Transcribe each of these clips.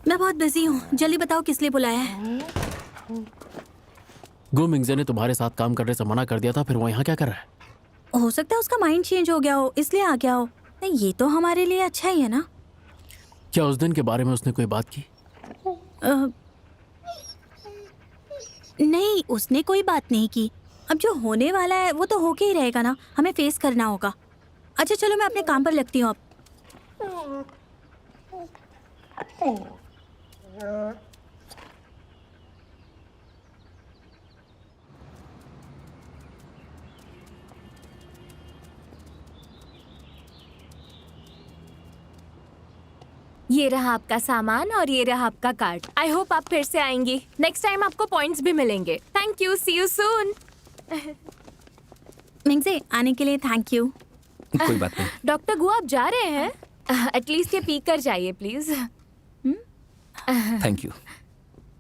मैं बहुत बिजी हूँ, जल्दी बताओ किस लिए बुलाया है। गो मिंगजे ने तुम्हारे साथ काम करने से मना कर दिया था, फिर वो यहाँ क्या कर रहा है? हो सकता है उसका माइंड चेंज हो गया हो, इसलिए आ गया हो। नहीं, ये तो हमारे लिए अच्छा ही है ना। क्या उस दिन के बारे में उसने कोई बात की? नहीं, उसने कोई बात नहीं की। अब जो होने वाला है वो तो होके ही रहेगा ना, हमें फेस करना होगा। अच्छा चलो, मैं अपने काम पर लगती हूँ अब। ये रहा आपका सामान और ये रहा आपका कार्ड। आई होप आप फिर से आएंगी। नेक्स्ट टाइम आपको पॉइंट्स भी मिलेंगे। Thank you, see you soon. मिंगजे, आने के लिए थैंक यू। कोई बात नहीं। डॉक्टर गु, आप जा रहे हैं? एटलीस्ट ये पी कर जाइए प्लीज। Thank you.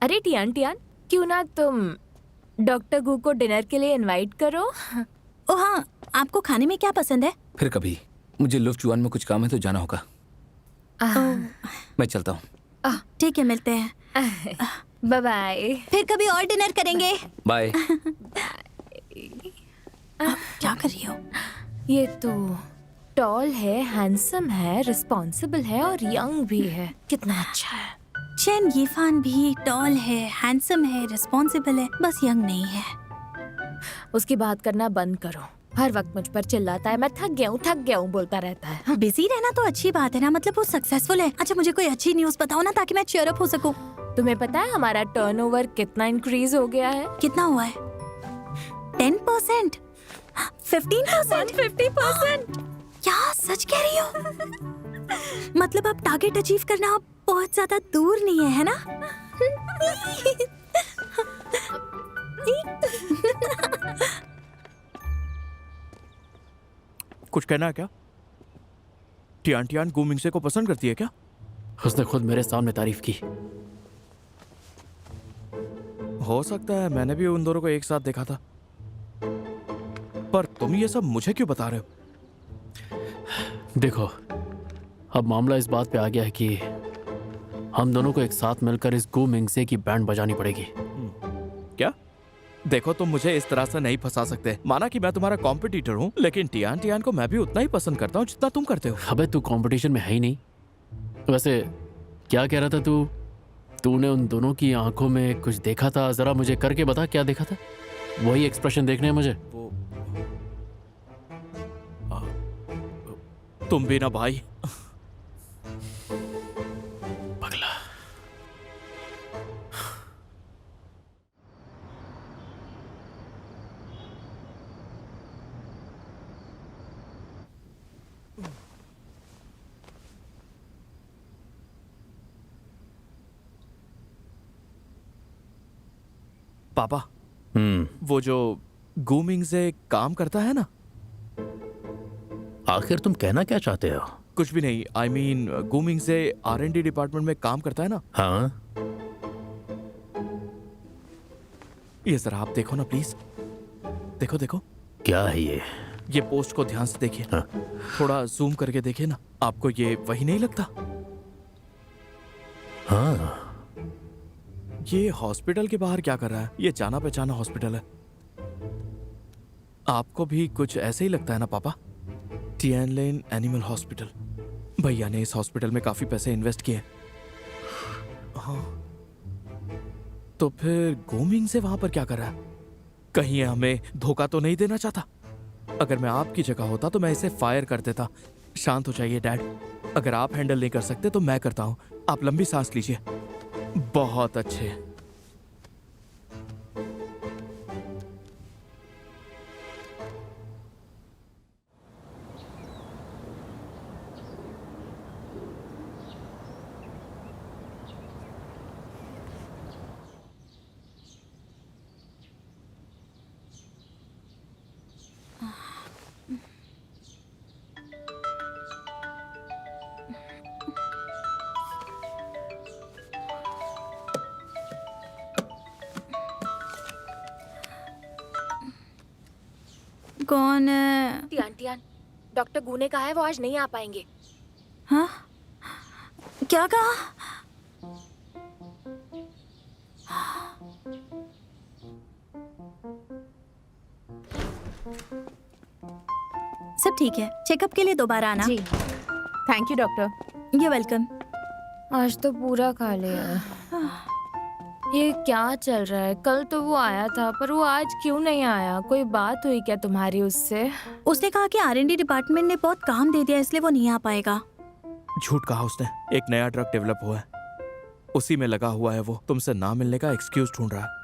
अरे टियान टियान, क्यों ना तुम डॉक्टर गु को डिनर के लिए इनवाइट करो। ओ हाँ, आपको खाने में क्या पसंद है? फिर कभी। मुझे लुफ्चुआन में कुछ काम है तो जाना होगा। मैं चलता हूँ। ठीक है, मिलते हैं। Bye bye. फिर कभी और डिनर करेंगे। बाय। क्या कर रही हो? ये तो टॉल है, हैंडसम है, रिस्पॉन्सिबल है और यंग भी है। कितना अच्छा है। चैन यीफान भी टॉल है, हैंडसम है, रिस्पॉन्सिबल है, बस यंग नहीं है। उसकी बात करना बंद करो। हर वक्त मुझ पर चिल्लाता है। मैं थक गया हूँ बोलता रहता है। बिजी रहना तो अच्छी बात है ना, मतलब वो सक्सेसफुल है। अच्छा, मुझे कोई अच्छी न्यूज़ बताओ ना, ताकि मैं चीयर अप हो सकूं। तुम्हें पता है हमारा टर्नओवर कितना इंक्रीज हो गया है? कितना हुआ है? 10%? 15%? 50%। क्या सच कह रही हो? मतलब अब टारगेट अचीव करना बहुत ज्यादा दूर नहीं है ना? कुछ कहना है क्या? टियान टियान गो मिंगसे को पसंद करती है क्या? उसने खुद मेरे सामने तारीफ की। हो सकता है, मैंने भी उन दोनों को एक साथ देखा था। पर तुम ये सब मुझे क्यों बता रहे हो? देखो, अब मामला इस बात पे आ गया है कि हम दोनों को एक साथ मिलकर इस गो मिंगसे की बैंड बजानी पड़ेगी। क्या? देखो, तुम मुझे इस तरह से नहीं फंसा सकते। माना कि मैं तुम्हारा कॉम्पिटिटर हूँ, लेकिन टियान टियान को मैं भी उतना ही पसंद करता हूँ जितना तुम करते हो। अबे तू कंपटीशन में है ही नहीं। वैसे क्या कह रहा था तू? तूने उन दोनों की आंखों में कुछ देखा था? जरा मुझे करके बता, क्या देखा था? वही एक्सप्रेशन देखने हैं मुझे। वो तुम भी ना भाई। पगला। पापा, वो जो गूमिंग से काम करता है ना? आखिर तुम कहना क्या चाहते हो? कुछ भी नहीं। आई मीन गूमिंग से R&D डिपार्टमेंट में काम करता है ना? हाँ, ये जरा आप देखो ना प्लीज। देखो देखो, क्या है ये? ये पोस्ट को ध्यान से देखिए। हाँ। थोड़ा जूम करके देखिए ना। आपको ये वही नहीं लगता? हाँ, ये हॉस्पिटल के बाहर क्या कर रहा है? ये जाना पहचाना हॉस्पिटल है। आपको भी कुछ ऐसे ही लगता है ना पापा? टियानलेन एनिमल हॉस्पिटल। भैया ने इस हॉस्पिटल में काफी पैसे इन्वेस्ट किए। हाँ, तो फिर गोमिंग से वहां पर क्या कर रहा है? कहीं ये हमें धोखा तो नहीं देना चाहता? अगर मैं आपकी जगह होता तो मैं इसे फायर कर देता। शांत हो जाइए डैड। अगर आप हैंडल नहीं कर सकते तो मैं करता हूं। आप लंबी सांस लीजिए। बहुत अच्छे। कौन है? टियान टियान, डॉक्टर गु ने कहा है वो आज नहीं आ पाएंगे। हाँ? क्या कहा? सब ठीक है, चेकअप के लिए दोबारा आना। जी थैंक यू डॉक्टर। ये वेलकम। आज तो पूरा खा लिया। ये क्या चल रहा है? कल तो वो आया था पर वो आज क्यों नहीं आया? कोई बात हुई क्या तुम्हारी उससे? उसने कहा कि R&D डिपार्टमेंट ने बहुत काम दे दिया इसलिए वो नहीं आ पाएगा। झूठ कहा उसने। एक नया ड्रग डेवलप हुआ है, उसी में लगा हुआ है वो। तुमसे ना मिलने का एक्सक्यूज ढूंढ रहा है,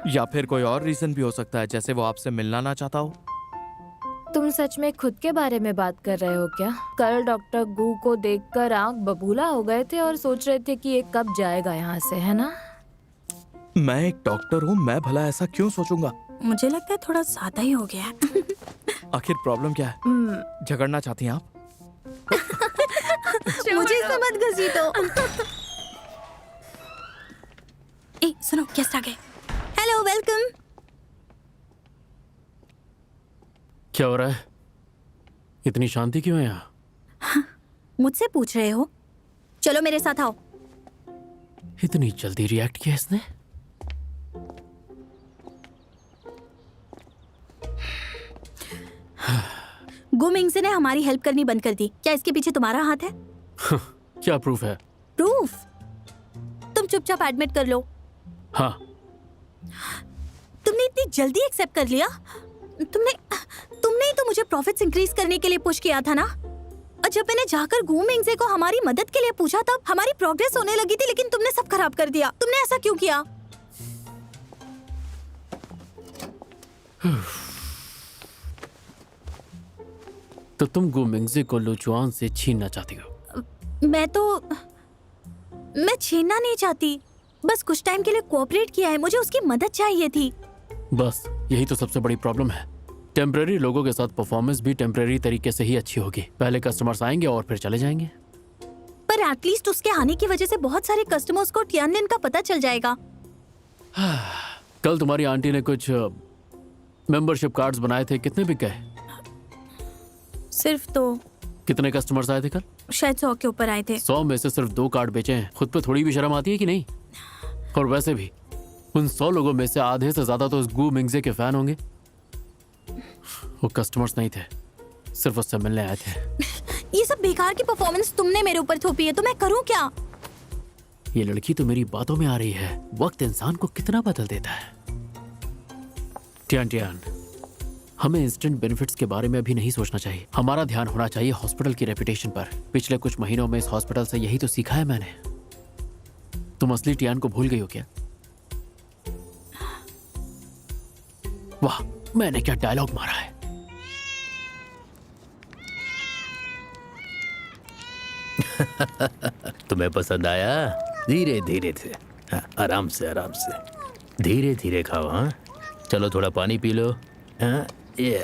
या फिर कोई और रीजन भी हो सकता है, जैसे वो आपसे मिलना ना चाहता हो। तुम सच में खुद के बारे में बात कर रहे हो क्या? कल डॉक्टर गू को देखकर आंख बबूला हो गए थे और सोच रहे थे कि ये कब जाएगा यहाँ से, है ना? मैं एक डॉक्टर हूँ, मैं भला ऐसा क्यों सोचूंगा? मुझे लगता है थोड़ा ज्यादा ही हो गया है। आखिर प्रॉब्लम क्या है? झगड़ना चाहती हैं आप? मुझे इसमें मत घसीटो। ए, सुनो, गेस्ट आ गए। Hello, welcome. क्या हो रहा है? इतनी शांति क्यों है यहाँ? मुझसे पूछ रहे हो? चलो मेरे साथ आओ। इतनी जल्दी रिएक्ट किया इसने? गु मिंगसे ने हमारी हेल्प करनी बंद कर दी। क्या इसके पीछे तुम्हारा हाथ है? क्या प्रूफ है? प्रूफ? तुम चुपचाप एडमिट कर लो। हाँ। तुमने इतनी जल्दी एक्सेप्ट कर लिया? तुमने ही तो मुझे प्रॉफिट्स इंक्रीज करने के लिए पुश किया था ना? और जब मैंने जाकर गु मिंगसे को हमारी मदद के लिए पूछा तब हमारी प्रोग्रेस होने लगी थी, लेकिन तुमने सब खराब कर दिया। तुमने ऐसा क्यों किया? तो तुम गु मिंगसे को लुचुआन से छीनना चाहती हो? मैं छीनना नहीं चाहती, बस कुछ टाइम के लिए कोऑपरेट किया है। मुझे उसकी मदद चाहिए थी। बस यही तो सबसे बड़ी प्रॉब्लम है। टेम्परेरी लोगों के साथ परफॉर्मेंस भी टेम्परेरी तरीके से ही अच्छी होगी। पहले कस्टमर्स आएंगे और फिर चले जाएंगे। पर एटलीस्ट उसके आने की वजह से बहुत सारे कस्टमर्स को टियानलिन का पता चल जाएगा। कल तुम्हारी आंटी ने कुछ मेंबरशिप कार्ड्स बनाए थे, कितने बिक गए? सिर्फ तो कितने कस्टमर्स आए थे कल? शायद 100 के ऊपर आए थे। 100 में से सिर्फ 2 कार्ड बेचे हैं। खुद पे थोड़ी भी शर्म आती है कि नहीं? और वैसे भी उन 100 लोगों में से आधे से ज्यादा तो उस गु मिंगसे के फैन होंगे। वो कस्टमर्स नहीं थे, सिर्फ उससे मिलने आए थे। ये सब बेकार की परफॉर्मेंस तुमने मेरे ऊपर थोपी है, तो मैं करूं क्या? ये लड़की तो मेरी बातों में आ रही है। वक्त इंसान को कितना बदल देता है। टियान, हमें इंस्टेंट बेनिफिट्स के बारे में अभी नहीं सोचना चाहिए। हमारा ध्यान होना चाहिए हॉस्पिटल की रेपुटेशन पर। पिछले कुछ महीनों में इस हॉस्पिटल से यही तो सीखा है मैंने। तुम असली टियान को भूल गई हो क्या? वाह, मैंने क्या डायलॉग मारा है। तुम्हें पसंद आया? धीरे धीरे से, हाँ, आराम से आराम से, धीरे धीरे खाओ। हाँ, चलो थोड़ा पानी पी लो। हाँ, ये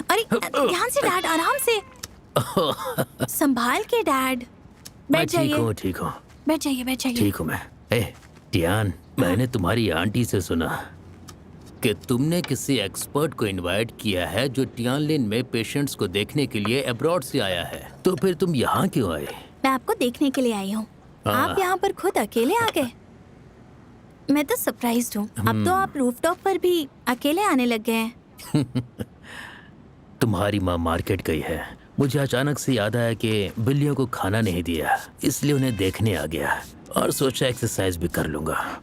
अरे ध्यान से डैड, आराम से। संभाल के डैड। मैं बैठ ठीक जाइए, हूँ, ठीक हूँ, बैठ जाइए, बैठ जाइए। ठीक हूँ मैं। टियान, मैंने तुम्हारी आंटी से सुना कि तुमने किसी एक्सपर्ट को इनवाइट किया है जो टियानलिन में पेशेंट्स को देखने के लिए अब्रॉड से आया है। तो फिर तुम यहाँ क्यों आए? मैं आपको देखने के लिए आई हूँ। आप यहाँ पर खुद अकेले आ गए? मैं तो सरप्राइज्ड हूँ। अब तो आप रूफटॉप पर भी अकेले आने लग गए हैं। तुम्हारी माँ मार्केट गई है। मुझे अचानक से याद आया कि बिल्लियों को खाना नहीं दिया, इसलिए उन्हें देखने आ गया और सोचा एक्सरसाइज भी कर लूंगा।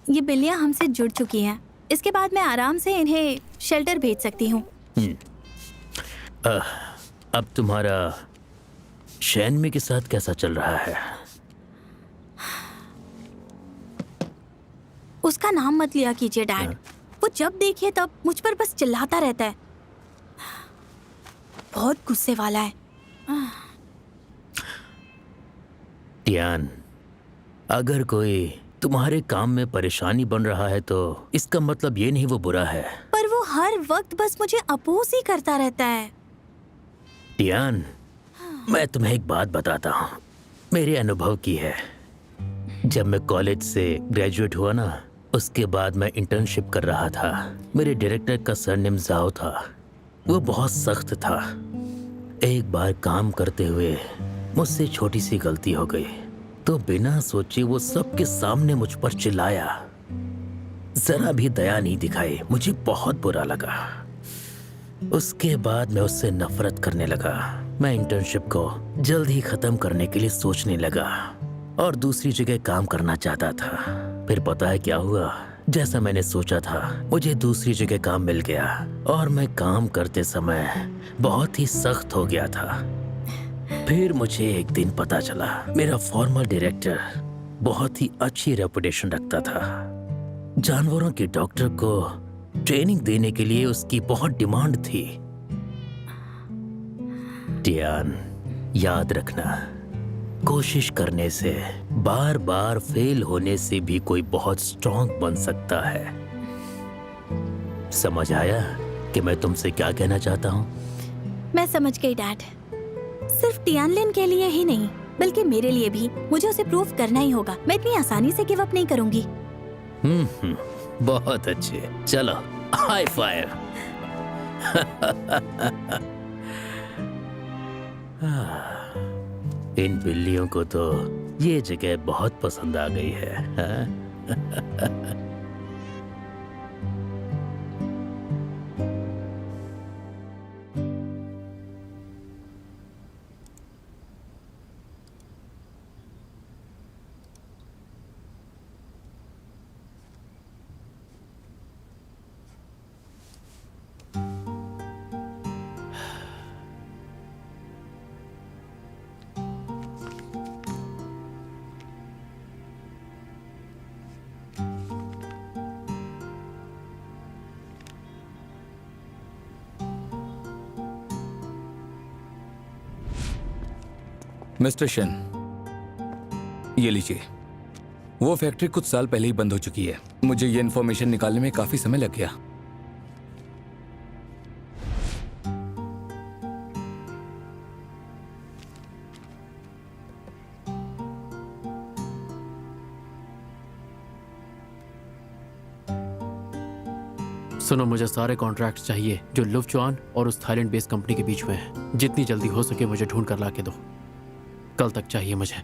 ये बिल्लियाँ हमसे जुड़ चुकी हैं। इसके बाद मैं आराम से इन्हें शेल्टर भेज सकती हूँ। अब तुम्हारा शैनमी के साथ कैसा चल रहा है? उसका नाम मत लिया कीजिए डैड। वो जब देखिए तब मुझ पर बस चिल्लाता रहता है। बहुत गुस्से वाला है। टियान, अगर कोई तुम्हारे काम में परेशानी बन रहा है तो इसका मतलब ये नहीं वो बुरा है। पर वो हर वक्त बस मुझे अपोज ही करता रहता है। टियान, मैं तुम्हें एक बात बताता हूँ, मेरे अनुभव की है। जब मैं कॉलेज से ग्रेजुएट हुआ ना, उसके बाद मैं इंटर्नशिप कर रहा था। मेरे डायरेक्टर का सरनेम जाओ था। वो बहुत सख्त था। एक बार काम करते हुए मुझसे छोटी सी गलती हो गई। तो बिना सोचे वो सबके सामने मुझ पर चिल्लाया। जरा भी दया नहीं दिखाई। मुझे बहुत बुरा लगा। उसके बाद मैं उससे नफरत करने लगा। मैं इंटर्नशिप को जल्द ही खत्म करने के लिए सोचने लगा और दूसरी जगह काम करना चाहता था। फिर पता है क्या हुआ? जैसा मैंने सोचा था, मुझे दूसरी जगह काम मिल गया और मैं काम करते समय बहुत ही सख्त हो गया था। फिर मुझे एक दिन पता चला मेरा फॉर्मर डायरेक्टर बहुत ही अच्छी रेपुटेशन रखता था। जानवरों के डॉक्टर को ट्रेनिंग देने के लिए उसकी बहुत डिमांड थी। टियान, याद रखना, कोशिश करने से, बार बार फेल होने से भी कोई बहुत स्ट्रांग बन सकता है। समझ आया कि मैं तुमसे क्या कहना चाहता हूँ? मैं समझ गई डैड। सिर्फ टियानलिन के लिए ही नहीं, बल्कि मेरे लिए भी। मुझे उसे प्रूव करना ही होगा। मैं इतनी आसानी से गिव अप नहीं करूंगी। बहुत अच्छे। चलो, हाई फाइव। इन बिल्लियों को तो ये जगह बहुत पसंद आ गई है, हाँ? मिस्टर शन, ये लीजिए। वो फैक्ट्री कुछ साल पहले ही बंद हो चुकी है। मुझे ये इन्फॉर्मेशन निकालने में काफी समय लग गया। सुनो, मुझे सारे कॉन्ट्रैक्ट्स चाहिए जो लुफ्चुआन और उस थाईलैंड बेस्ड कंपनी के बीच में है। जितनी जल्दी हो सके मुझे ढूंढ कर ला के दो। कल तक चाहिए मुझे।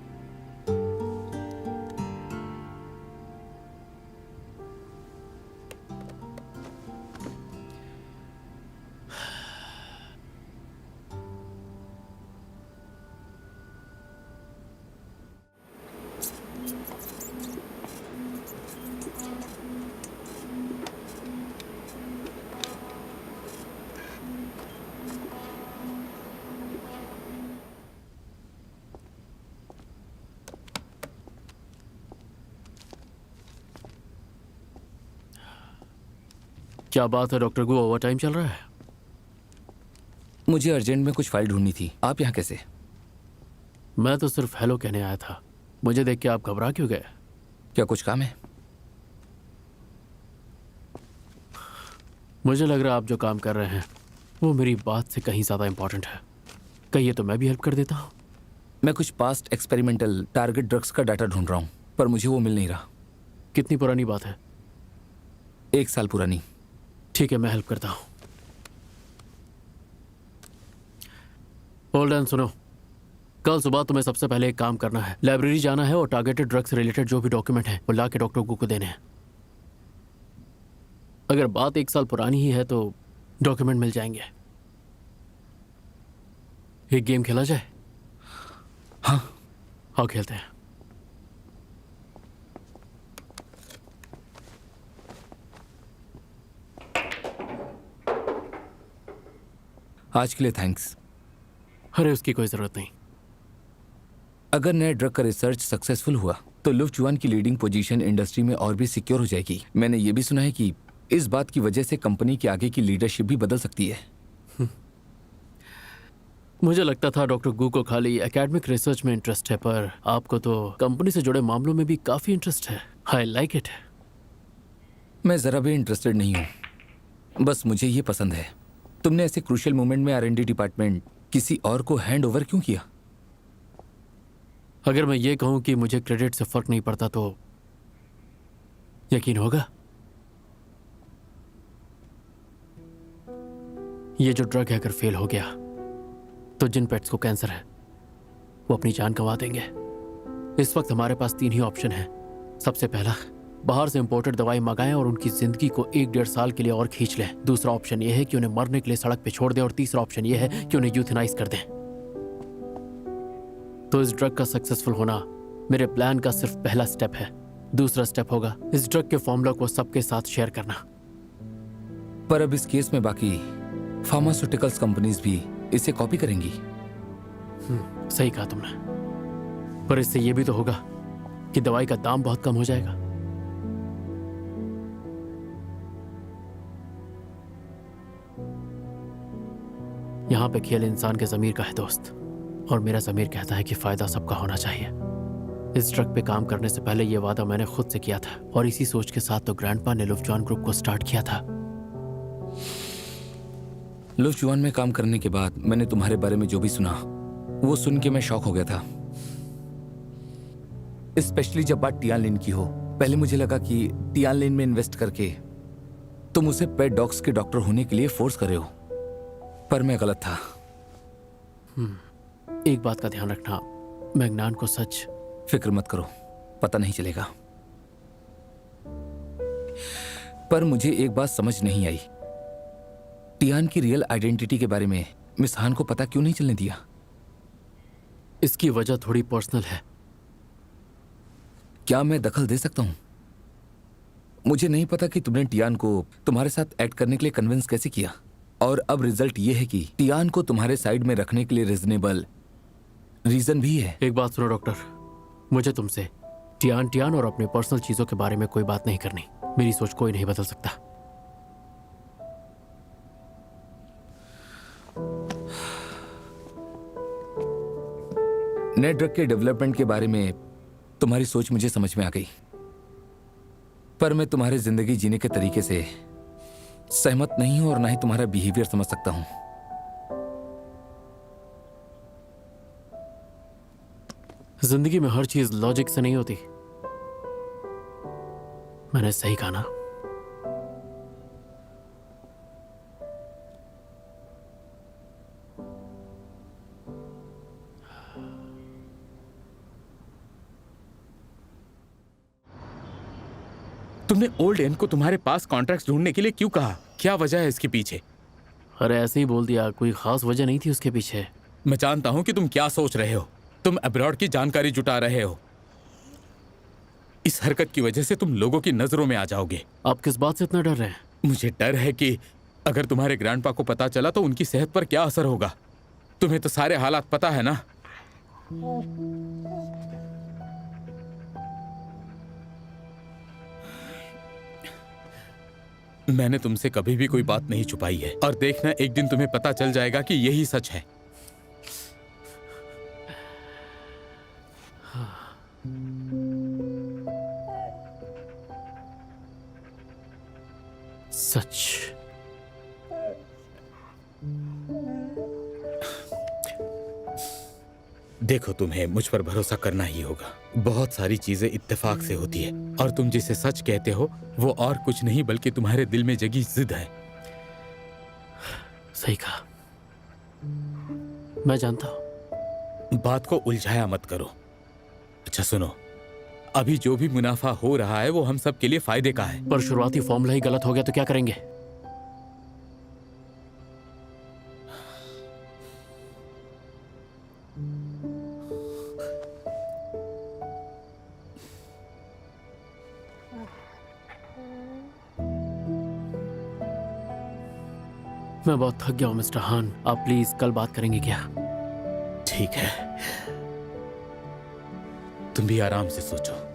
क्या बात है डॉक्टर गु, ओवर टाइम चल रहा है? मुझे अर्जेंट में कुछ फाइल ढूंढनी थी। आप यहाँ कैसे? मैं तो सिर्फ हेलो कहने आया था। मुझे देख के आप घबरा क्यों गए? क्या कुछ काम है? मुझे लग रहा है आप जो काम कर रहे हैं वो मेरी बात से कहीं ज्यादा इंपॉर्टेंट है। कहिए तो मैं भी हेल्प कर देता हूँ। मैं कुछ पास्ट एक्सपेरिमेंटल टारगेट ड्रग्स का डाटा ढूंढ रहा हूँ, पर मुझे वो मिल नहीं रहा। कितनी पुरानी बात है? 1 साल पुरानी। ठीक है, मैं हेल्प करता हूँ। होल्ड ऑन, सुनो। कल सुबह तुम्हें सबसे पहले एक काम करना है। लाइब्रेरी जाना है और टारगेटेड ड्रग्स रिलेटेड जो भी डॉक्यूमेंट है वो ला के डॉक्टर गु को देने हैं। अगर बात 1 साल पुरानी ही है तो डॉक्यूमेंट मिल जाएंगे। एक गेम खेला जाए? हाँ, खेलते हैं। आज के लिए थैंक्स। अरे उसकी कोई जरूरत नहीं। अगर नए ड्रग का रिसर्च सक्सेसफुल हुआ तो लुफ्चुआन की लीडिंग पोजीशन इंडस्ट्री में और भी सिक्योर हो जाएगी। मैंने ये भी सुना है कि इस बात की वजह से कंपनी के आगे की लीडरशिप भी बदल सकती है। मुझे लगता था डॉक्टर गु को खाली एकेडमिक रिसर्च में इंटरेस्ट है, पर आपको तो कंपनी से जुड़े मामलों में भी काफी इंटरेस्ट है। I like it. मैं जरा भी इंटरेस्टेड नहीं हूँ, बस मुझे ये पसंद है। तुमने ऐसे क्रूशियल मोमेंट में R&D डिपार्टमेंट किसी और को हैंड ओवर क्यों किया? अगर मैं ये कहूं कि मुझे क्रेडिट से फर्क नहीं पड़ता तो यकीन होगा? ये जो ड्रग है अगर फेल हो गया तो जिन पेट्स को कैंसर है वो अपनी जान गंवा देंगे। इस वक्त हमारे पास 3 ही ऑप्शन हैं। सबसे पहला, बाहर से इंपोर्टेड दवाई मंगाएं और उनकी जिंदगी को 1-1.5 साल के लिए और खींच लें। दूसरा ऑप्शन यह है कि उन्हें मरने के लिए सड़क पे छोड़ दें, और तीसरा ऑप्शन यह है कि उन्हें यूथेनाइज कर दें। तो इस ड्रग का सक्सेसफुल होना मेरे प्लान का सिर्फ पहला स्टेप है। दूसरा स्टेप होगा इस ड्रग के फॉर्मूला को सबके साथ शेयर करना। पर अब इस केस में बाकी फार्मास्यूटिकल्स कंपनीज भी इसे कॉपी करेंगी। सही कहा तुमने, पर इससे यह भी तो होगा कि दवाई का दाम बहुत कम हो जाएगा। यहां पे खेल इंसान के ज़मीर का है दोस्त, और मेरा ज़मीर कहता है कि फायदा सबका होना चाहिए। इस ड्रग पे काम करने से पहले यह वादा मैंने खुद से किया था, और इसी सोच के साथ तो ग्रैंडपा ने लुफ्टुआन ग्रुप को स्टार्ट किया था। लुफ्टुआन में काम करने के बाद मैंने तुम्हारे बारे में जो भी सुना वो सुन के मैं शॉक हो गया था, स्पेशली जब बात टियानलिन की हो। पहले मुझे लगा कि टियानलिन में इन्वेस्ट करके तुम उसे पेट डॉग्स के डॉक्टर होने के लिए फोर्स कर रहे हो, पर मैं गलत था। एक बात का ध्यान रखना, मैग्नान को सच। फिक्र मत करो, पता नहीं चलेगा। पर मुझे एक बात समझ नहीं आई, टियान की रियल आइडेंटिटी के बारे में मिस हान को पता क्यों नहीं चलने दिया? इसकी वजह थोड़ी पर्सनल है। क्या मैं दखल दे सकता हूं? मुझे नहीं पता कि तुमने टियान को तुम्हारे साथ एक्ट करने के लिए कन्विंस कैसे किया, और अब रिजल्ट ये है कि टियान को तुम्हारे साइड में रखने के लिए रीजनेबल रीजन भी है। एक बात सुनो डॉक्टर, मुझे तुमसे टियान और अपने पर्सनल चीजों के बारे में कोई बात नहीं करनी। मेरी सोच कोई नहीं बदल सकता। नए ड्रग के डेवलपमेंट के बारे में तुम्हारी सोच मुझे समझ में आ गई, पर मैं तुम्हारे जिंदगी जीने के तरीके से सहमत नहीं हूं, और ना ही तुम्हारा बिहेवियर समझ सकता हूं। जिंदगी में हर चीज लॉजिक से नहीं होती। मैंने सही कहा ना? तुमने ओल्ड एन को तुम्हारे पास कॉन्ट्रैक्ट्स ढूंढने के लिए क्यों कहा? क्या वजह है इसके पीछे? अरे ऐसे ही बोल दिया, कोई खास वजह नहीं थी उसके पीछे। मैं जानता हूं कि तुम क्या सोच रहे हो। तुम अब्रॉड की जानकारी जुटा रहे हो। इस हरकत की वजह से तुम लोगों की नजरों में आ जाओगे। आप किस बात से इतना डर रहे हैं? मुझे डर है कि अगर तुम्हारे ग्रैंडपा को पता चला तो उनकी सेहत पर क्या असर होगा। तुम्हें तो सारे हालात पता है ना। मैंने तुमसे कभी भी कोई बात नहीं छुपाई है, और देखना एक दिन तुम्हें पता चल जाएगा कि यही सच है। सच? देखो, तुम्हें मुझ पर भरोसा करना ही होगा। बहुत सारी चीजें इत्तेफाक से होती है, और तुम जिसे सच कहते हो वो और कुछ नहीं बल्कि तुम्हारे दिल में जगी जिद है। सही कहा, मैं जानता हूं। बात को उलझाया मत करो। अच्छा सुनो, अभी जो भी मुनाफा हो रहा है वो हम सब के लिए फायदे का है। पर शुरुआती फॉर्मूला ही गलत हो गया तो क्या करेंगे? मैं बहुत थक गया हूं मिस्टर हान, आप प्लीज कल बात करेंगे क्या? ठीक है, तुम भी आराम से सोचो।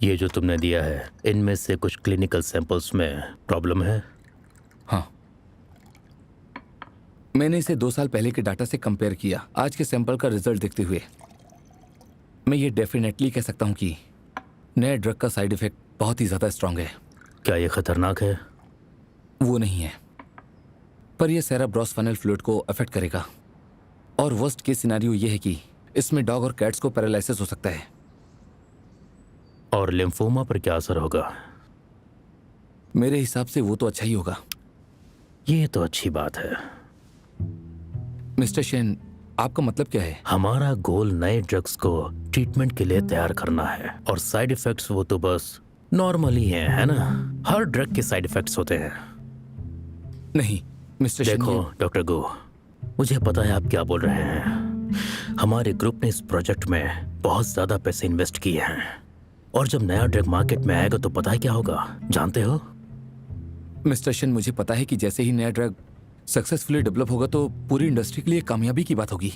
ये जो तुमने दिया है, इनमें से कुछ क्लिनिकल सैंपल्स में प्रॉब्लम है। हाँ, मैंने इसे 2 साल पहले के डाटा से कंपेयर किया। आज के सैंपल का रिजल्ट देखते हुए मैं ये डेफिनेटली कह सकता हूँ कि नए ड्रग का साइड इफेक्ट बहुत ही ज़्यादा स्ट्रांग है। क्या ये खतरनाक है? वो नहीं है, पर यह सेरेब्रोस्पाइनल फ्लूइड को अफेक्ट करेगा। और वर्स्ट केस सिनेरियो ये है कि इसमें डॉग और कैट्स को पैरालिसिस हो सकता है। और लिम्फोमा पर क्या असर होगा? मेरे हिसाब से वो तो अच्छा ही होगा। ये तो अच्छी बात है। मिस्टर शेन, आपका मतलब क्या है? हमारा गोल नए ड्रग्स को ट्रीटमेंट के लिए तैयार करना है, और साइड इफेक्ट्स वो तो बस नॉर्मल ही हैं, है ना? हर ड्रग के साइड इफेक्ट्स होते हैं। नहीं मिस्टर शेन, देखो डॉक्टर गो, मुझे पता है आप क्या बोल रहे हैं। हमारे ग्रुप ने इस प्रोजेक्ट में बहुत ज्यादा पैसे इन्वेस्ट किए हैं, और जब नया ड्रग मार्केट में आएगा तो पता है क्या होगा, जानते हो? मिस्टर शेन, मुझे पता है कि जैसे ही नया ड्रग सक्सेसफुली डेवलप होगा तो पूरी इंडस्ट्री के लिए कामयाबी की बात होगी।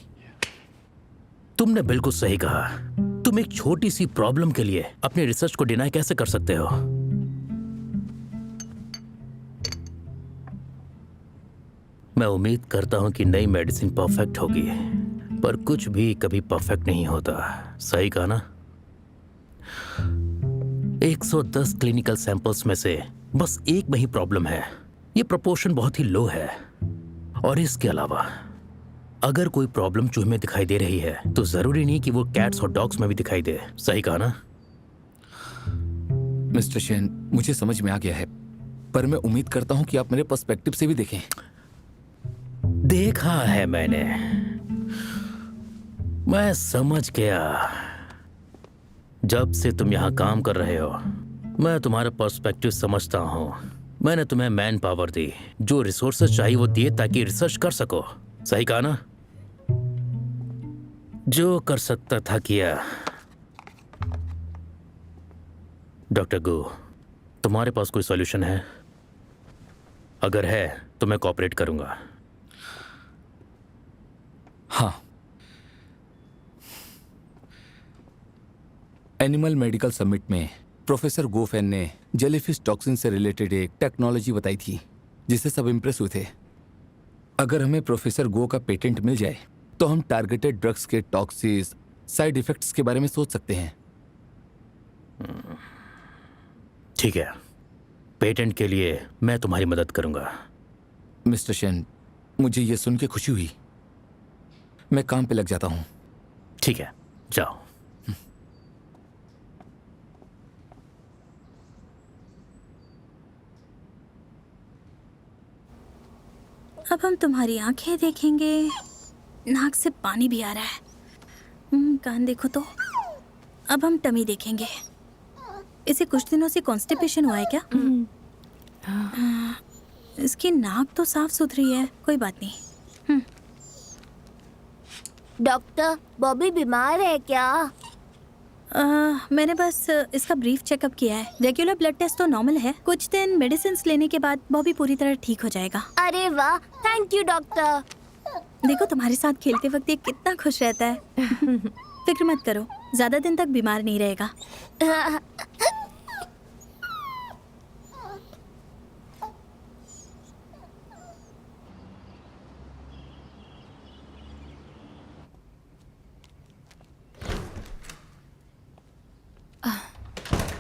तुमने बिल्कुल सही कहा। तुम एक छोटी सी प्रॉब्लम के लिए अपने रिसर्च को डिनाई कैसे कर सकते हो? मैं उम्मीद करता हूं कि नई मेडिसिन परफेक्ट होगी, पर कुछ भी कभी परफेक्ट नहीं होता। सही कहा ना? 110 क्लिनिकल सैंपल्स में से बस एक में ही प्रॉब्लम है। ये प्रोपोर्शन बहुत ही लो है। और इसके अलावा अगर कोई प्रॉब्लम चूहे में दिखाई दे रही है तो जरूरी नहीं कि वो कैट्स और डॉग्स में भी दिखाई दे। सही कहा ना? मिस्टर शेन, मुझे समझ में आ गया है, पर मैं उम्मीद करता हूं कि आप मेरे पर्सपेक्टिव से भी देखें। देखा है मैंने, मैं समझ गया। जब से तुम यहां काम कर रहे हो मैं तुम्हारा पर्सपेक्टिव समझता हूं। मैंने तुम्हें मैन पावर दी, जो रिसोर्सेज चाहिए वो दिए ताकि रिसर्च कर सको। सही कहा ना? जो कर सकता था किया। डॉक्टर गो, तुम्हारे पास कोई सॉल्यूशन है? अगर है तो मैं कोऑपरेट करूंगा। हाँ, एनिमल मेडिकल समिट में प्रोफेसर गोफेन ने जेलीफिश टॉक्सिन से रिलेटेड एक टेक्नोलॉजी बताई थी जिससे सब इम्प्रेस हुए थे। अगर हमें प्रोफेसर गो का पेटेंट मिल जाए तो हम टारगेटेड ड्रग्स के टॉक्सिस साइड इफेक्ट्स के बारे में सोच सकते हैं। ठीक है, पेटेंट के लिए मैं तुम्हारी मदद करूंगा। मिस्टर शेन, मुझे ये सुन के खुशी हुई। मैं काम पे लग जाता हूँ। ठीक है, जाओ। अब हम तुम्हारी आंखें देखेंगे। नाक से पानी भी आ रहा है। कान देखो तो। अब हम टमी देखेंगे। इसे कुछ दिनों से कॉन्स्टिपेशन हुआ है क्या? इसकी नाक तो साफ सुथरी है, कोई बात नहीं। डॉक्टर, बॉबी बीमार है क्या? मैंने बस इसका ब्रीफ चेकअप किया है। रेगुलर ब्लड टेस्ट तो नॉर्मल है। कुछ दिन मेडिसिन लेने के बाद बॉबी पूरी तरह ठीक हो जाएगा। अरे वाह, थैंक यू डॉक्टर। देखो तुम्हारे साथ खेलते वक्त ये कितना खुश रहता है। फिक्र मत करो, ज्यादा दिन तक बीमार नहीं रहेगा।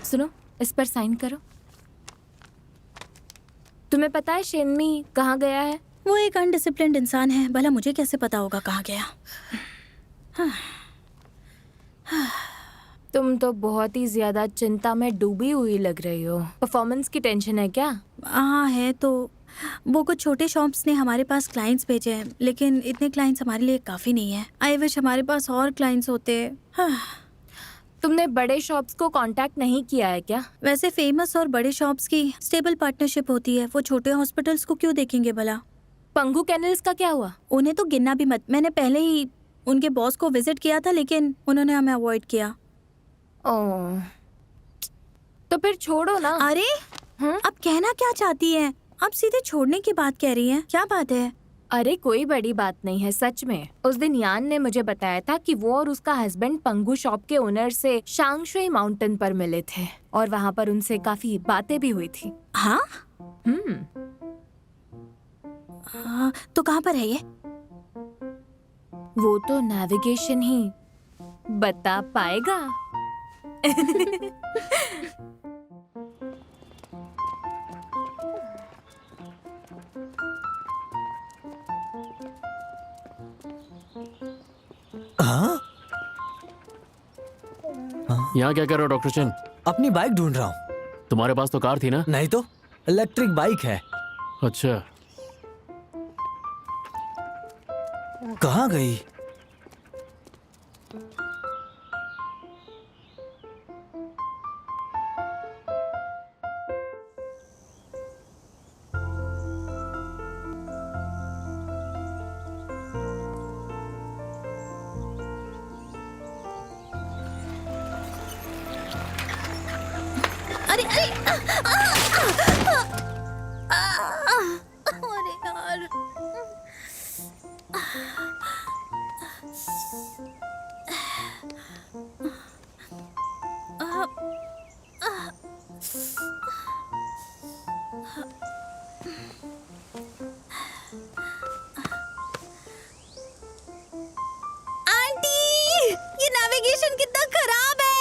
सुनो, इस पर साइन करो। तुम्हें पता है शेनमी कहाँ गया है? वो एक अनडिसिप्लिन्ड इंसान है, भला मुझे कैसे पता होगा कहाँ गया। तुम तो बहुत ही ज्यादा चिंता में डूबी हुई लग रही हो। परफॉर्मेंस की टेंशन है क्या? हाँ है तो। वो कुछ छोटे शॉप्स ने हमारे पास क्लाइंट्स भेजे हैं, लेकिन इतने क्लाइंट्स हमारे लिए काफी नहीं है। आई विश हमारे पास और क्लाइंट्स होते। तुमने बड़े शॉप्स को कांटेक्ट नहीं किया है क्या? वैसे फेमस और बड़े शॉप्स की स्टेबल पार्टनरशिप होती है, वो छोटे हॉस्पिटल्स को क्यों देखेंगे भला? पंगू कैनल्स का क्या हुआ? उन्हें तो गिनना भी मत। मैंने पहले ही उनके बॉस को विजिट किया था, लेकिन उन्होंने हमें अवॉइड किया। ओह, तो फिर छोड़ो ना। अरे अब कहना क्या चाहती है? आप सीधे छोड़ने की बात कह रही हैं, क्या बात है? अरे कोई बड़ी बात नहीं है सच में। उस दिन यान ने मुझे बताया था कि वो और उसका हस्बैंड पंगू शॉप के ओनर से शांगशुई माउंटेन पर मिले थे और वहाँ पर उनसे काफी बातें भी हुई थी। हाँ तो कहाँ पर है ये? वो तो नेविगेशन ही बता पाएगा। हाँ, यहाँ क्या कर रहे हो डॉक्टर चेन? अपनी बाइक ढूंढ रहा हूँ। तुम्हारे पास तो कार थी ना? नहीं तो इलेक्ट्रिक बाइक है। अच्छा, कहाँ गई? अरे अरे अरे यार, आंटी, ये नेविगेशन कितना खराब है।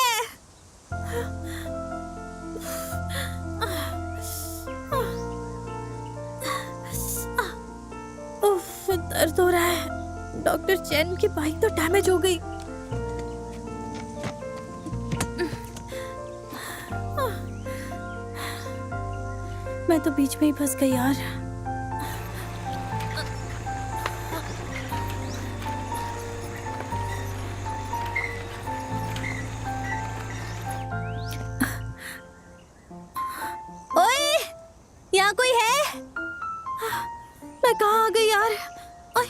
उफ, दर्द हो रहा है। डॉक्टर चेन की बाइक तो डैमेज हो गई। मैं तो बीच में ही फंस गई यार। ओए, यहाँ कोई है? मैं कहाँ आ गई यार? ओए,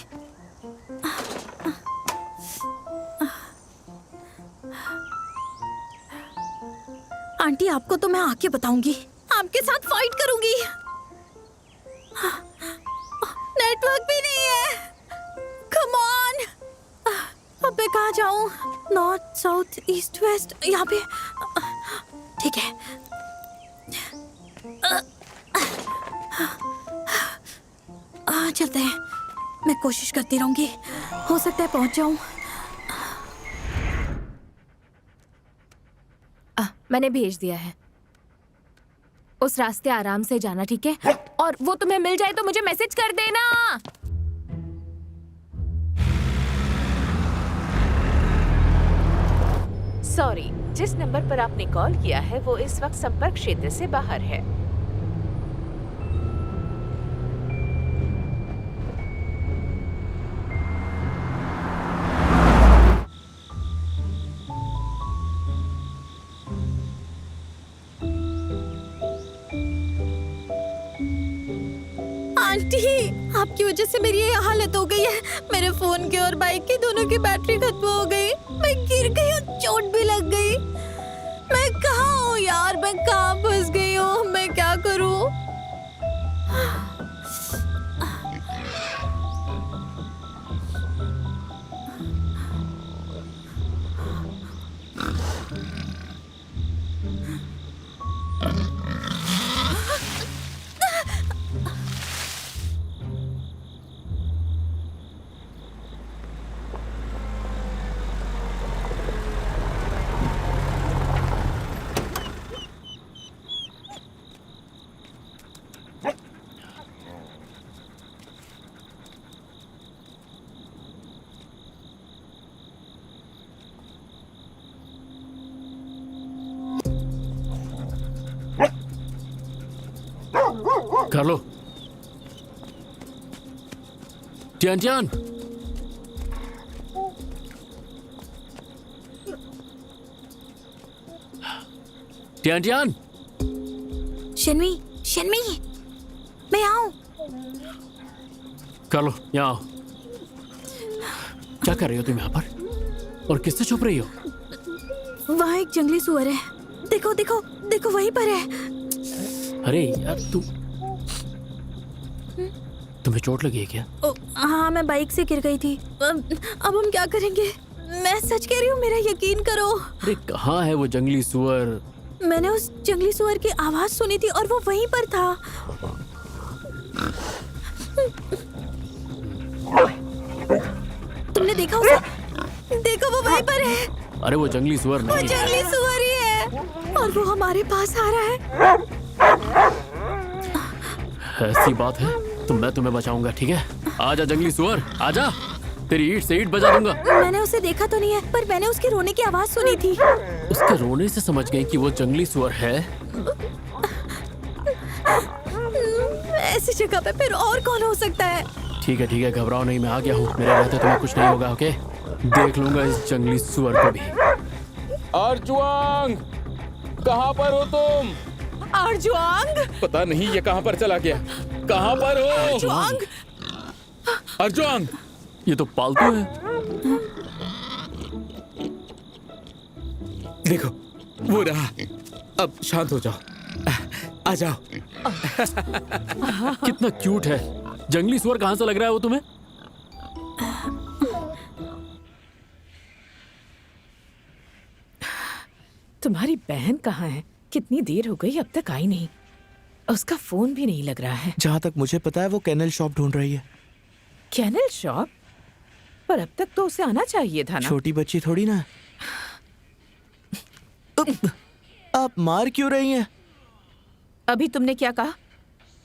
आंटी, आपको तो मैं आके बताऊंगी, आपके साथ फाइट करूंगी। नेटवर्क भी नहीं है। Come on. अब मैं कहाँ जाऊं? नॉर्थ, साउथ, ईस्ट, वेस्ट, यहाँ पे। ठीक है। चलते हैं। मैं कोशिश करती रहूंगी, हो सकता है पहुंच जाऊं। मैंने भेज दिया है। उस रास्ते आराम से जाना, ठीक है? और वो तुम्हें मिल जाए तो मुझे मैसेज कर देना। सॉरी, जिस नंबर पर आपने कॉल किया है वो इस वक्त संपर्क क्षेत्र से बाहर है। आंटी, आपकी वजह से मेरी ये हालत हो गई है। मेरे फोन की और बाइक की दोनों की बैटरी खत्म हो गई। मैं गिर गई और चोट भी लग गई। मैं कहाँ हूँ यार? मैं कहाँ फंस गई हूँ? मैं क्या करूँ? कर लो। टियान टियान, टियान टियान, शन्वी, शन्वी, मैं आऊं? कर लो, यहाँ आओ। क्या कर रही हो तुम यहाँ पर? और किससे छुप रही हो? वहाँ एक जंगली सुअर है। देखो देखो देखो, वहीं पर है। अरे यार, तुम्हें चोट लगी है क्या? हाँ, मैं बाइक से गिर गई थी। अब हम क्या करेंगे? मैं सच कह रही हूँ, मेरा यकीन करो। अरे कहाँ है वो जंगली सुअर? मैंने उस जंगली सुअर की आवाज सुनी थी और वो वहीं पर था। देखा उसे? देखो वो वहीं पर है। अरे वो जंगली सुअर वो नहीं। जंगली सुअर ही है और वो हमारे पास आ रहा है। ऐसी बात है तो मैं तुम्हें बचाऊंगा, ठीक है? आजा जंगली सुअर, आजा, तेरी ईंट से ईंट बजा दूंगा। मैंने उसे देखा तो नहीं है, पर मैंने उसके रोने की आवाज सुनी थी। उसके रोने से समझ गई कि वो जंगली सुअर है। ऐसी जगह पे फिर और कौन हो सकता है? ठीक है, घबराओ नहीं, मैं आ गया हूँ। मेरे रहते तुम्हें कुछ नहीं होगा, ओके? देख लूंगा इस जंगली सुअर को भी। अर्जुआंग, कहाँ पर हो तुम? अर्जुआंग, पता नहीं ये कहाँ पर चला गया। कहाँ पर हो? अर्जुआंग, अर्जुआंग, ये तो पालतू है। देखो वो रहा। अब शांत हो जाओ, आ जाओ। कितना क्यूट है। जंगली सुअर कहाँ से लग रहा है वो तुम्हें? तुम्हारी बहन कहाँ है? कितनी देर हो गई, अब तक आई नहीं। उसका फोन भी नहीं लग रहा है। जहाँ तक मुझे पता है वो कैनल शॉप ढूंढ रही है। Canal shop? पर अब तक तो उसे आना चाहिए था ना। छोटी बच्ची थोड़ी ना। आप मार क्यों रही हैं? अभी तुमने क्या कहा?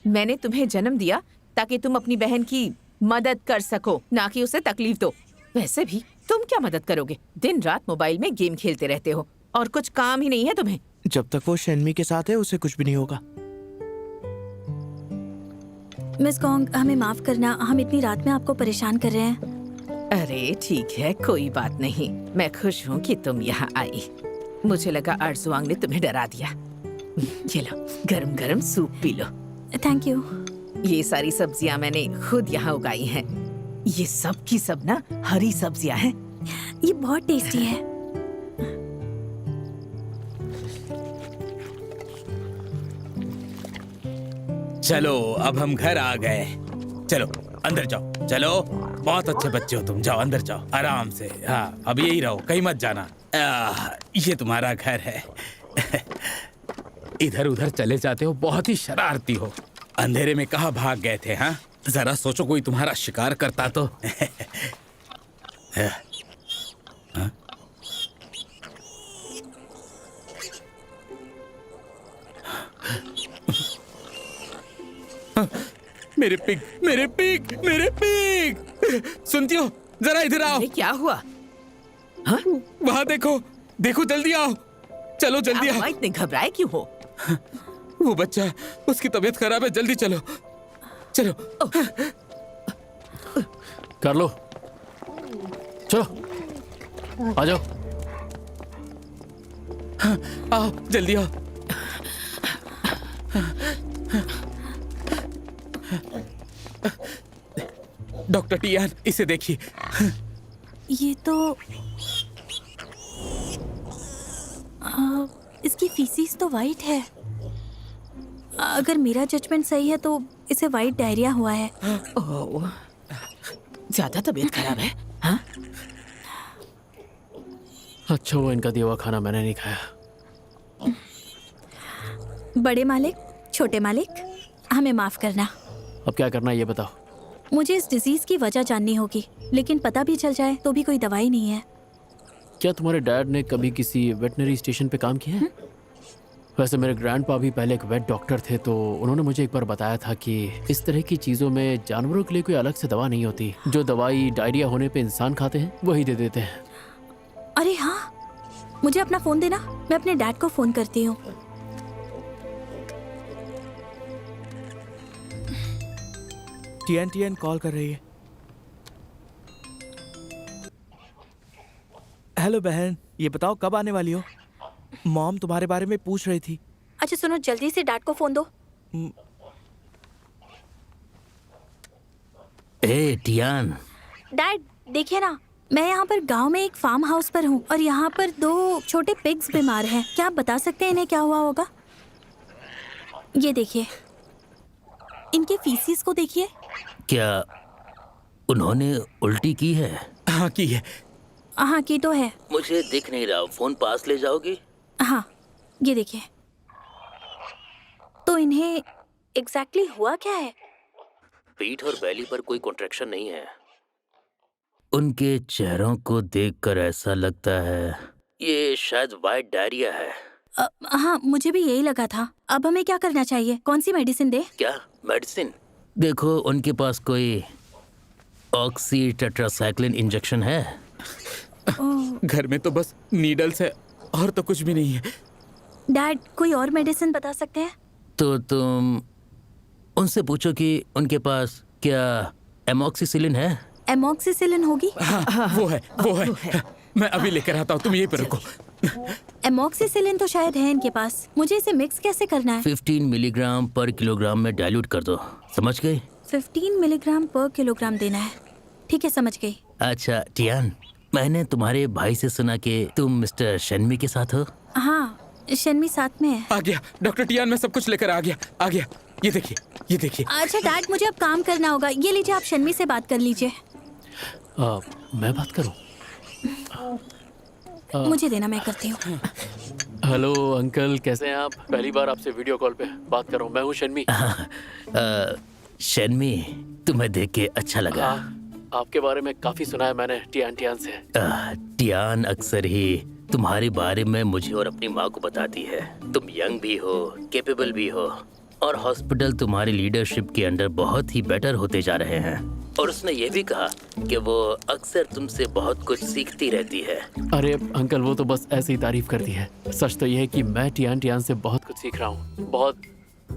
मैंने तुम्हें जन्म दिया ताकि तुम अपनी बहन की मदद कर सको, ना कि उसे तकलीफ दो। वैसे भी तुम क्या मदद करोगे? दिन रात मोबाइल में गेम खेलते रहते हो और कुछ काम ही नहीं है तुम्हें। जब तक वो शेनमी के साथ है उसे कुछ भी नहीं होगा। मिस गोंग, हमें माफ करना, हम इतनी रात में आपको परेशान कर रहे हैं। अरे ठीक है, कोई बात नहीं। मैं खुश हूँ कि तुम यहाँ आई। मुझे लगा अर्जुआंग ने तुम्हें डरा दिया। ये लो, गरम गरम soup P low. Thank you. ये सारी सब्जियां मैंने खुद यहाँ उगाई हैं। ये सब की सब ना हरी सब्जियां हैं। ये बहुत टेस्टी है। चलो अब हम घर आ गए। चलो अंदर जाओ, चलो। बहुत अच्छे बच्चे हो तुम, जाओ अंदर जाओ आराम से। हाँ अब यही रहो, कहीं मत जाना। ये तुम्हारा घर है। इधर उधर चले जाते हो, बहुत ही शरारती हो। अंधेरे में कहाँ भाग गए थे? हाँ जरा सोचो, कोई तुम्हारा शिकार करता तो। हाँ? मेरे पिग, मेरे पिग, मेरे पिग! सुनती हो? जरा इधर आओ। अरे क्या हुआ? वहाँ देखो, देखो जल्दी आओ। चलो जल्दी आप आओ। इतने घबराए क्यों हो? वो बच्चा, उसकी तबीयत खराब है, जल्दी चलो। चलो कर लो, चलो आ जाओ। आओ जल्दी आओ। डॉक्टर टियान, इसे देखिए। ये तो इसकी फीसिस तो वाइट है। अगर मेरा जजमेंट सही है तो इसे वाइट डायरिया हुआ है। ओह, ज्यादा तबीयत खराब है? हाँ? अच्छा वो इनका दिया हुआ खाना मैंने नहीं खाया। बड़े मालिक, छोटे मालिक, हमें माफ करना। अब क्या करना है ये बताओ। मुझे इस डिजीज की वजह जाननी होगी, लेकिन पता भी चल जाए तो भी कोई दवाई नहीं है। क्या तुम्हारे डैड ने कभी किसी वेटनरी स्टेशन पे काम किया है? वैसे मेरे ग्रैंडपा भी पहले एक वेट डॉक्टर थे, तो उन्होंने मुझे एक बार बताया था कि इस तरह की चीज़ों में जानवरों के लिए कोई अलग से दवा नहीं होती। जो दवाई डायरिया होने पे इंसान खाते हैं वही दे देते हैं। अरे हाँ, मुझे अपना फोन देना, मैं अपने डैड को फोन करती हूँ। टीएन कॉल कर रही है। हेलो बहन, ये बताओ कब आने वाली हो? मॉम तुम्हारे बारे में पूछ रही थी। अच्छा सुनो, जल्दी से डैड को फोन दो। ए टियान, डैड देखिए ना, मैं यहाँ पर गांव में एक फार्म हाउस पर हूँ और यहाँ पर 2 छोटे पिग्स बीमार हैं। क्या आप बता सकते हैं इन्हें क्या हुआ होगा? ये देखिए, इनके फीसिस को देखिए। क्या उन्होंने उल्टी की है? हाँ की है। हाँ की तो है। मुझे दिख नहीं रहा, फोन पास ले जाओगी? हाँ ये देखिए। तो इन्हें एग्जैक्टली हुआ क्या है? पीठ और बैली पर कोई कॉन्ट्रैक्शन नहीं है। उनके चेहरों को देखकर ऐसा लगता है ये शायद वाइट डायरिया है। हाँ, मुझे भी यही लगा था। अब हमें क्या करना चाहिए? कौन सी मेडिसिन दे? क्या मेडिसिन? देखो उनके पास कोई ऑक्सी टेट्रासाइक्लिन इंजेक्शन है? घर में तो बस नीडल्स है और तो कुछ भी नहीं है। डैड, कोई और मेडिसिन बता सकते हैं? तो तुम उनसे पूछो कि उनके पास क्या एमॉक्सिसिलिन है? एमॉक्सिसिलिन होगी? हाँ, वो है। मैं अभी लेकर आता हूँ, तुम यहीं पे रुको। एमॉक्सिसिलिन तो शायद है इनके पास। मुझे इसे मिक्स कैसे करना है? 15 मिलीग्राम पर किलोग्राम में डाइल्यूट कर दो। समझ गई? 15 मिलीग्राम पर किलोग्राम देना है। ठीक है, समझ गई। अच्छा टियान, मैंने तुम्हारे भाई से सुना कि तुम मिस्टर शन्मी के साथ हो। हाँ, शन्मी साथ में है। आ गया डॉक्टर टियान, मैं सब कुछ लेकर आ गया। ये देखिए। अच्छा डैड, मुझे अब काम करना होगा। ये लीजिए, आप शन्मी से बात कर लीजिए। मैं बात करूं? मुझे देना, मैं करती हूँ। हेलो अंकल, कैसे हैं आप? पहली बार आपसे वीडियो कॉल पे बात कर रहा हूँ। मैं हूँ शन्मी। शन्मी, तुम्हें देख के अच्छा लगा। आपके बारे में काफी सुना है मैंने टियान से। टियान अक्सर ही तुम्हारे बारे में मुझे और अपनी माँ को बताती है। तुम यंग भी हो, कैपेबल भी हो, और हॉस्पिटल तुम्हारी लीडरशिप के अंडर बहुत ही बेटर होते जा रहे हैं। और उसने ये भी कहा कि वो अक्सर तुमसे बहुत कुछ सीखती रहती है। अरे अंकल, वो तो बस ऐसे ही तारीफ करती है। सच तो ये है कि मैं टियान से बहुत कुछ सीख रहा हूँ। बहुत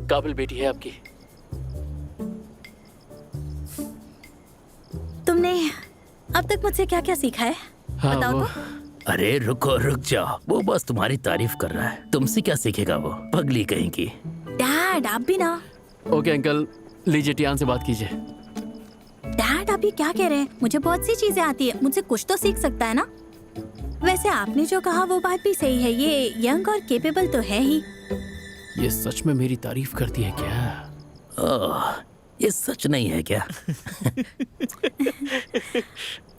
काबिल बेटी है आपकी। तुमने अब तक मुझसे क्या क्या सीखा है? हाँ, बताओ वो तो। अरे रुक जाओ, वो बस तुम्हारी तारीफ कर रहा है। तुमसे क्या सीखेगा वो, पगली कहेंगी। डैड, आप भी ना। ओके अंकल, लीजिए टियान से बात कीजिए। डैड, आप ये क्या कह रहे हैं? मुझे बहुत सी चीजें आती है, मुझसे कुछ तो सीख सकता है ना। वैसे आपने जो कहा वो बात भी सही है। ये यंग और कैपेबल तो है ही। ये सच में मेरी तारीफ करती है क्या? ओह, ये सच नहीं है क्या?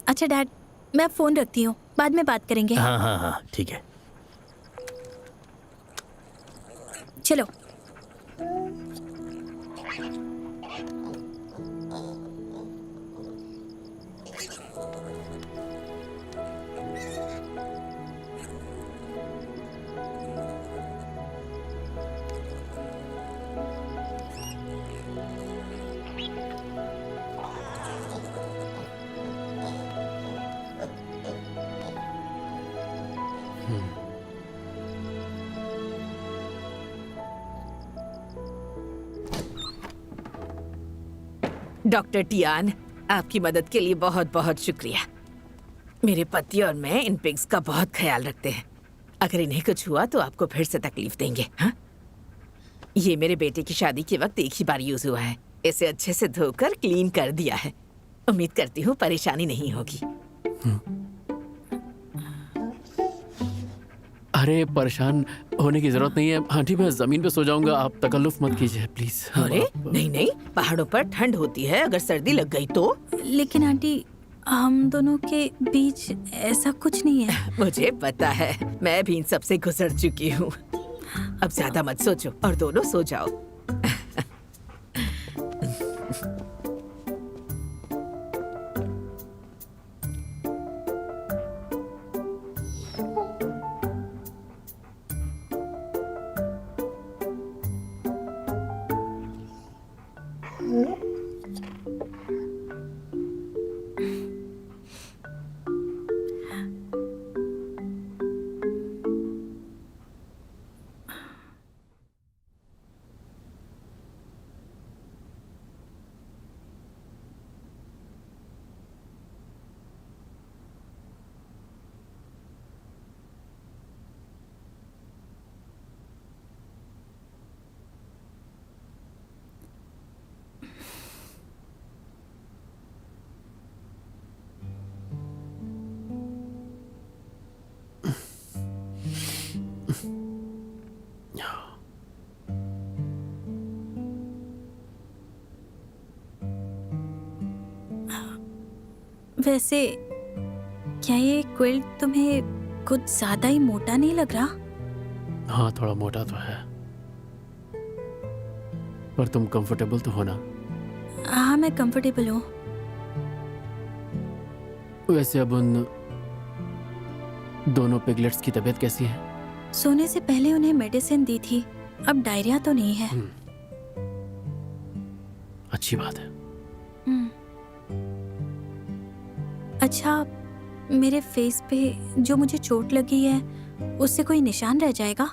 अच्छा डैड, मैं फोन रखती हूँ, बाद में बात करेंगे। हाँ, ठीक है। चलो। डॉक्टर टियान, आपकी मदद के लिए बहुत बहुत शुक्रिया। मेरे पति और मैं इन पिग्स का बहुत ख्याल रखते हैं। अगर इन्हें कुछ हुआ तो आपको फिर से तकलीफ देंगे। हाँ? ये मेरे बेटे की शादी के वक्त एक ही बार यूज हुआ है। इसे अच्छे से धोकर क्लीन कर दिया है। उम्मीद करती हूँ परेशानी नहीं होगी। अरे परेशान होने की जरूरत नहीं है आंटी, मैं जमीन पे सो जाऊंगा। आप तकल्लुफ मत कीजिए प्लीज। अरे नहीं, पहाड़ों पर ठंड होती है, अगर सर्दी लग गई तो। लेकिन आंटी, हम दोनों के बीच ऐसा कुछ नहीं है। मुझे पता है, मैं भी इन सब से गुजर चुकी हूँ। अब ज्यादा मत सोचो और दोनों सो जाओ। वैसे क्या ये क्विल्ट तुम्हें कुछ ज्यादा ही मोटा नहीं लग रहा? हाँ, थोड़ा मोटा तो है, पर तुम कंफर्टेबल तो हो ना? हाँ, मैं कंफर्टेबल हूँ। वैसे अब उन दोनों पिगलेट्स की तबीयत कैसी है? सोने से पहले उन्हें मेडिसिन दी थी, अब डायरिया तो नहीं है। अच्छी बात है। अच्छा, मेरे फेस पे जो मुझे चोट लगी है उससे कोई निशान रह जाएगा?